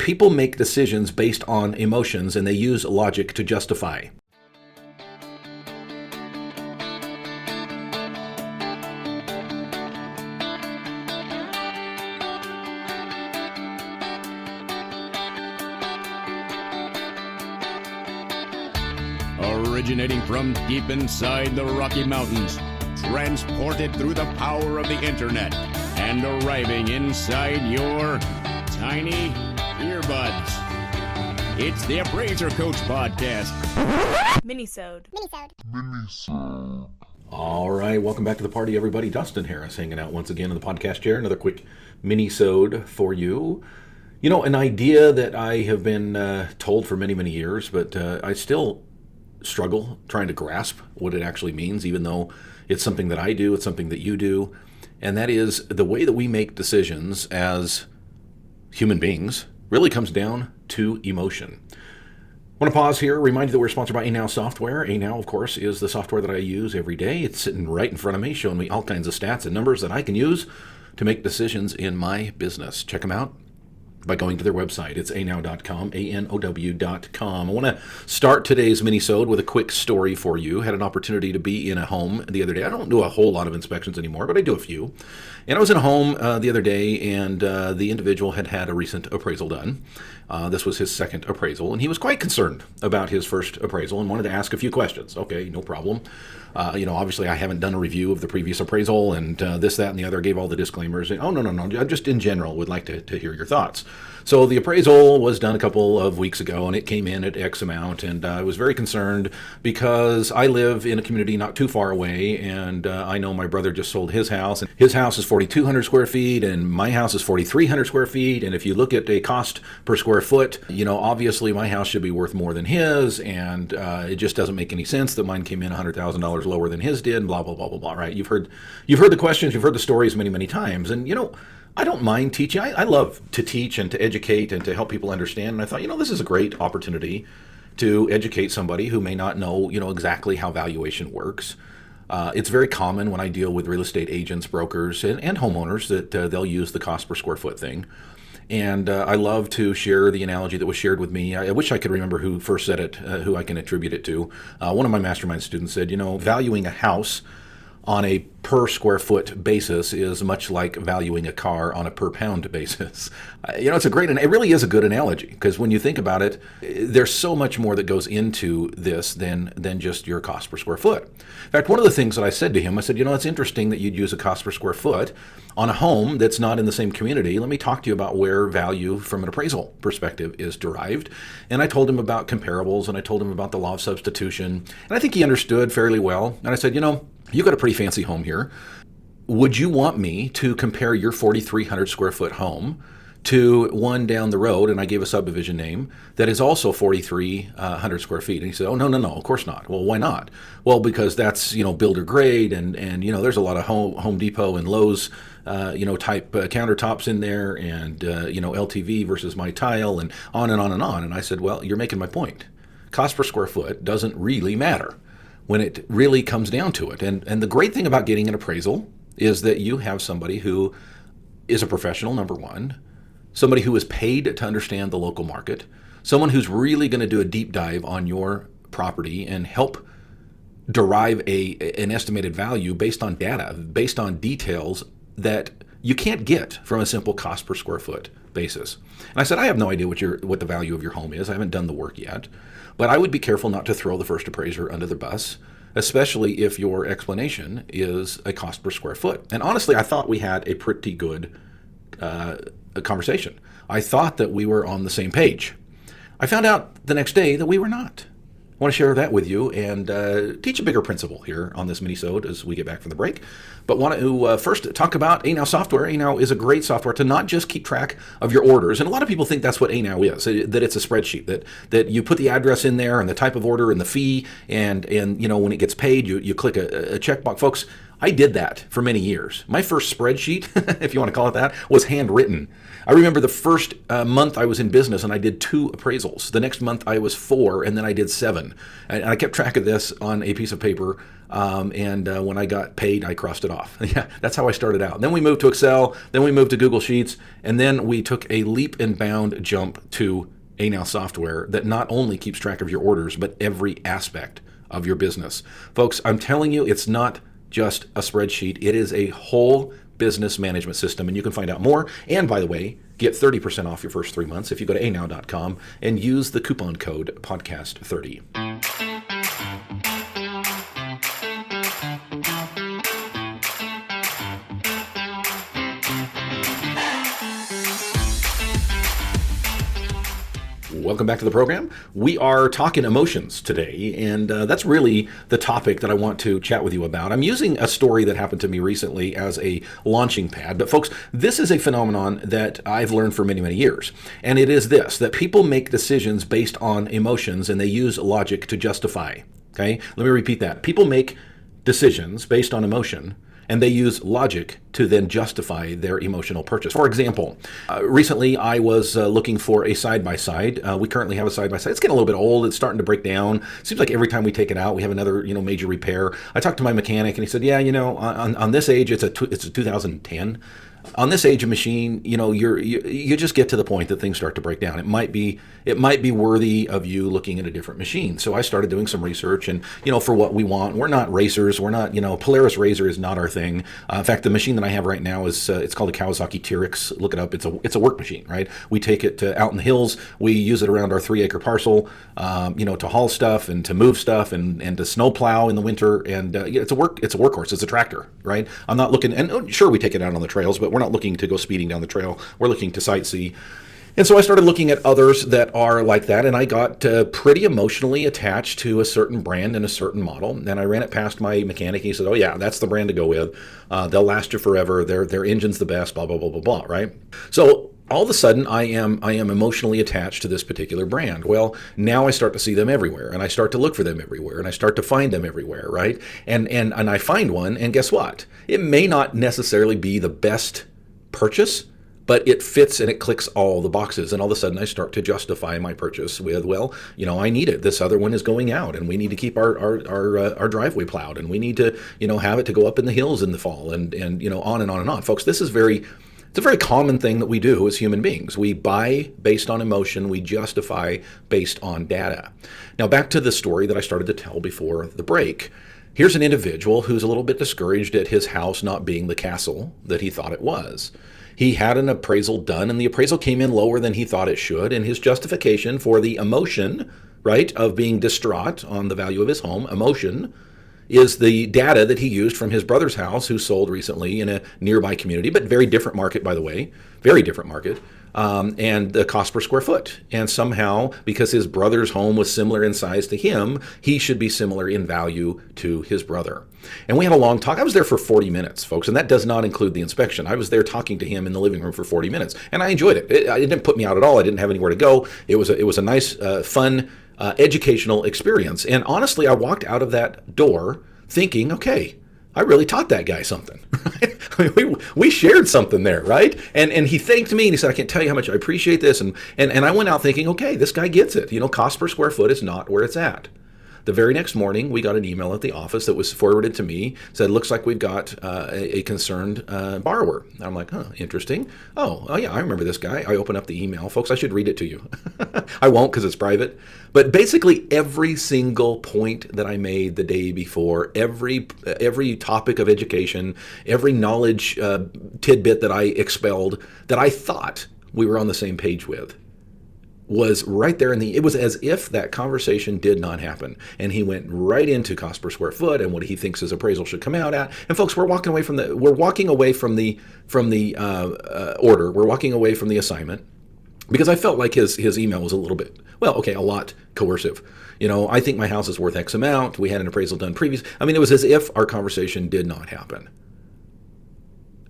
people make decisions based on emotions and they use logic to justify. Originating from deep inside the Rocky Mountains, transported through the power of the internet, and arriving inside your tiny earbuds. It's the Appraiser Coach Podcast. Minisode. All right, welcome back to the party, everybody. Dustin Harris hanging out once again in the podcast chair. Another quick mini-sode for you. You know, an idea that I have been told for many, many years, but I still struggle trying to grasp what it actually means, even though it's something that I do, it's something that you do, and that is the way that we make decisions as human beings really comes down to emotion. I want to pause here, remind you that we're sponsored by ANOW Software. ANOW, of course, is the software that I use every day. It's sitting right in front of me, showing me all kinds of stats and numbers that I can use to make decisions in my business. Check them out by going to their website. It's anow.com, ANOW.com. I want to start today's mini-sode with a quick story for you. Had an opportunity to be in a home the other day. I don't do a whole lot of inspections anymore, but I do a few. And I was in a home the other day, and the individual had had a recent appraisal done. This was his second appraisal, and he was quite concerned about his first appraisal and wanted to ask a few questions. Okay, no problem. Obviously I haven't done a review of the previous appraisal and this, that, and the other, gave all the disclaimers. And, no, just in general would like to hear your thoughts. So the appraisal was done a couple of weeks ago, and it came in at X amount, and I was very concerned because I live in a community not too far away, and I know my brother just sold his house, and his house is 4,200 square feet, and my house is 4,300 square feet, and if you look at a cost per square foot, obviously my house should be worth more than his, and it just doesn't make any sense that mine came in $100,000 lower than his did, and blah, blah, blah, blah, blah, right? You've heard the questions, you've heard the stories many, many times, and I don't mind teaching. I love to teach and to educate and to help people understand. And I thought, this is a great opportunity to educate somebody who may not know, exactly how valuation works. It's very common when I deal with real estate agents, brokers, and homeowners that they'll use the cost per square foot thing. And I love to share the analogy that was shared with me. I wish I could remember who first said it, who I can attribute it to. One of my mastermind students said, valuing a house on a per square foot basis is much like valuing a car on a per pound basis. It's a great, and it really is a good analogy, because when you think about it, there's so much more that goes into this than just your cost per square foot. In fact, one of the things that I said to him, I said, it's interesting that you'd use a cost per square foot on a home that's not in the same community. Let me talk to you about where value from an appraisal perspective is derived. And I told him about comparables, and I told him about the law of substitution. And I think he understood fairly well. And I said, you got a pretty fancy home here. Would you want me to compare your 4,300 square foot home to one down the road, and I gave a subdivision name, that is also 4,300 square feet? And he said, oh, no, of course not. Well, why not? Well, because that's, builder grade, and there's a lot of Home Depot and Lowe's, type countertops in there, and, LTV versus my tile, and on and on and on. And I said, well, you're making my point. Cost per square foot doesn't really matter when it really comes down to it. And the great thing about getting an appraisal is that you have somebody who is a professional, number one, somebody who is paid to understand the local market, someone who's really going to do a deep dive on your property and help derive an estimated value based on data, based on details that you can't get from a simple cost per square foot basis. And I said, I have no idea what the value of your home is. I haven't done the work yet, but I would be careful not to throw the first appraiser under the bus, especially if your explanation is a cost per square foot. And honestly, I thought we had a pretty good conversation. I thought that we were on the same page. I found out the next day that we were not. I want to share that with you and teach a bigger principle here on this mini-sode as we get back from the break. But want to first talk about ANOW software. ANOW is a great software to not just keep track of your orders. And a lot of people think that's what ANOW is, that it's a spreadsheet, that you put the address in there and the type of order and the fee, and when it gets paid, you click a checkbox. Folks, I did that for many years. My first spreadsheet, if you want to call it that, was handwritten. I remember the first month I was in business and I did 2 appraisals. The next month I was 4, and then I did 7. And I kept track of this on a piece of paper. And when I got paid, I crossed it off. Yeah, that's how I started out. Then we moved to Excel. Then we moved to Google Sheets. And then we took a leap and bound jump to Now software that not only keeps track of your orders, but every aspect of your business. Folks, I'm telling you, it's not just a spreadsheet. It is a whole business management system, and you can find out more. And by the way, get 30% off your first 3 months if you go to anow.com and use the coupon code podcast30. Welcome back to the program. We are talking emotions today, and that's really the topic that I want to chat with you about. I'm using a story that happened to me recently as a launching pad, but folks, this is a phenomenon that I've learned for many, many years, and it is this, that people make decisions based on emotions, and they use logic to justify. Okay? Let me repeat that. People make decisions based on emotion, and they use logic to then justify their emotional purchase. For example, recently I was looking for a side-by-side. We currently have a side-by-side. It's getting a little bit old. It's starting to break down. Seems like every time we take it out, we have another major repair. I talked to my mechanic, and he said, yeah, on this age, it's a 2010. On this age of machine, you just get to the point that things start to break down. It might be worthy of you looking at a different machine. So I started doing some research, and for what we want, we're not racers. We're not, Polaris Razor is not our thing. In fact, the machine that I have right now is it's called a Kawasaki T-Rex. Look it up. It's a work machine, right? We take it out in the hills. We use it around our 3-acre parcel, to haul stuff and to move stuff and to snow plow in the winter. And it's a workhorse. It's a tractor, right? I'm not looking, and sure, we take it out on the trails, but we're not looking to go speeding down the trail. We're looking to sightsee. And so I started looking at others that are like that, and I got pretty emotionally attached to a certain brand and a certain model. And I ran it past my mechanic, and he said, oh yeah, that's the brand to go with. They'll last you forever. Their engine's the best, blah, blah, blah, blah, blah, right? So all of a sudden, I am emotionally attached to this particular brand. Well, now I start to see them everywhere, and I start to look for them everywhere, and I start to find them everywhere, right? And I find one, and guess what? It may not necessarily be the best purchase, but it fits and it clicks all the boxes. And all of a sudden I start to justify my purchase with, well, I need it. This other one is going out, and we need to keep our driveway plowed, and we need to, have it to go up in the hills in the fall, and on and on and on. Folks, it's a very common thing that we do as human beings. We buy based on emotion. We justify based on data. Now, back to the story that I started to tell before the break. Here's an individual who's a little bit discouraged at his house not being the castle that he thought it was. He had an appraisal done, and the appraisal came in lower than he thought it should, and his justification for the emotion, right, of being distraught on the value of his home, emotion, is the data that he used from his brother's house, who sold recently in a nearby community, but very different market, by the way, very different market, and the cost per square foot. And somehow, because his brother's home was similar in size to him, he should be similar in value to his brother. And we had a long talk. I was there for 40 minutes, folks, and that does not include the inspection. I was there talking to him in the living room for 40 minutes, and I enjoyed it. It didn't put me out at all. I didn't have anywhere to go. It was a nice, fun, educational experience. And honestly, I walked out of that door thinking, okay, I really taught that guy something. I mean, we shared something there, right? And he thanked me, and he said, I can't tell you how much I appreciate this. And I went out thinking, okay, this guy gets it. Cost per square foot is not where it's at. The very next morning, we got an email at the office that was forwarded to me, said, looks like we've got a concerned borrower. I'm like, interesting. Oh, yeah, I remember this guy. I open up the email. Folks, I should read it to you. I won't because it's private. But basically, every single point that I made the day before, every topic of education, every knowledge tidbit that I expelled, that I thought we were on the same page with, was right there it was as if that conversation did not happen. And he went right into cost per square foot and what he thinks his appraisal should come out at. And folks, we're walking away from the order. We're walking away from the assignment because I felt like his email was a little bit, a lot coercive. I think my house is worth X amount. We had an appraisal done previous. I mean, it was as if our conversation did not happen.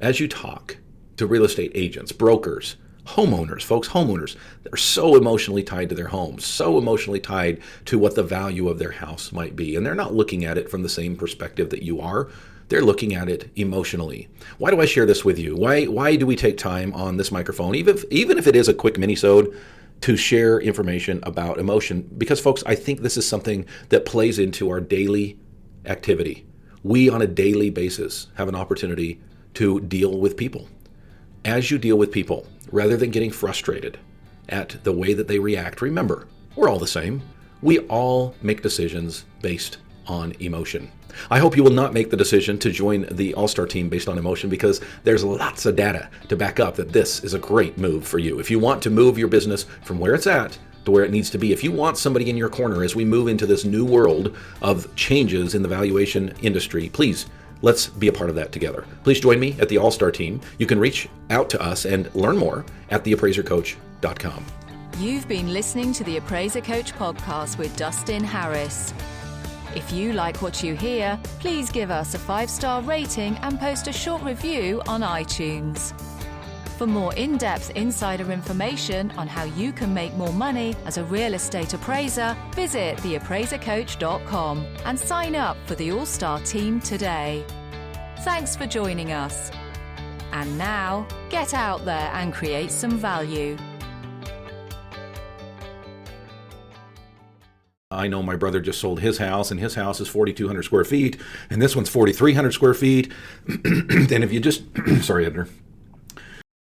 As you talk to real estate agents, brokers, homeowners, they're so emotionally tied to their homes, so emotionally tied to what the value of their house might be. And they're not looking at it from the same perspective that you are. They're looking at it emotionally. Why do I share this with you? Why do we take time on this microphone, even if it is a quick mini-sode, to share information about emotion? Because, folks, I think this is something that plays into our daily activity. We, on a daily basis, have an opportunity to deal with people. As you deal with people, rather than getting frustrated at the way that they react, remember, we're all the same. We all make decisions based on emotion. I hope you will not make the decision to join the All-Star team based on emotion, because there's lots of data to back up that this is a great move for you. If you want to move your business from where it's at to where it needs to be, if you want somebody in your corner as we move into this new world of changes in the valuation industry, please, let's be a part of that together. Please join me at the All-Star team. You can reach out to us and learn more at theappraisercoach.com. You've been listening to the Appraiser Coach podcast with Dustin Harris. If you like what you hear, please give us a 5-star rating and post a short review on iTunes. For more in-depth insider information on how you can make more money as a real estate appraiser, visit theappraisercoach.com and sign up for the All-Star team today. Thanks for joining us. And now, get out there and create some value. I know my brother just sold his house, and his house is 4,200 square feet, and this one's 4,300 square feet. And if you just, sorry, Edgar.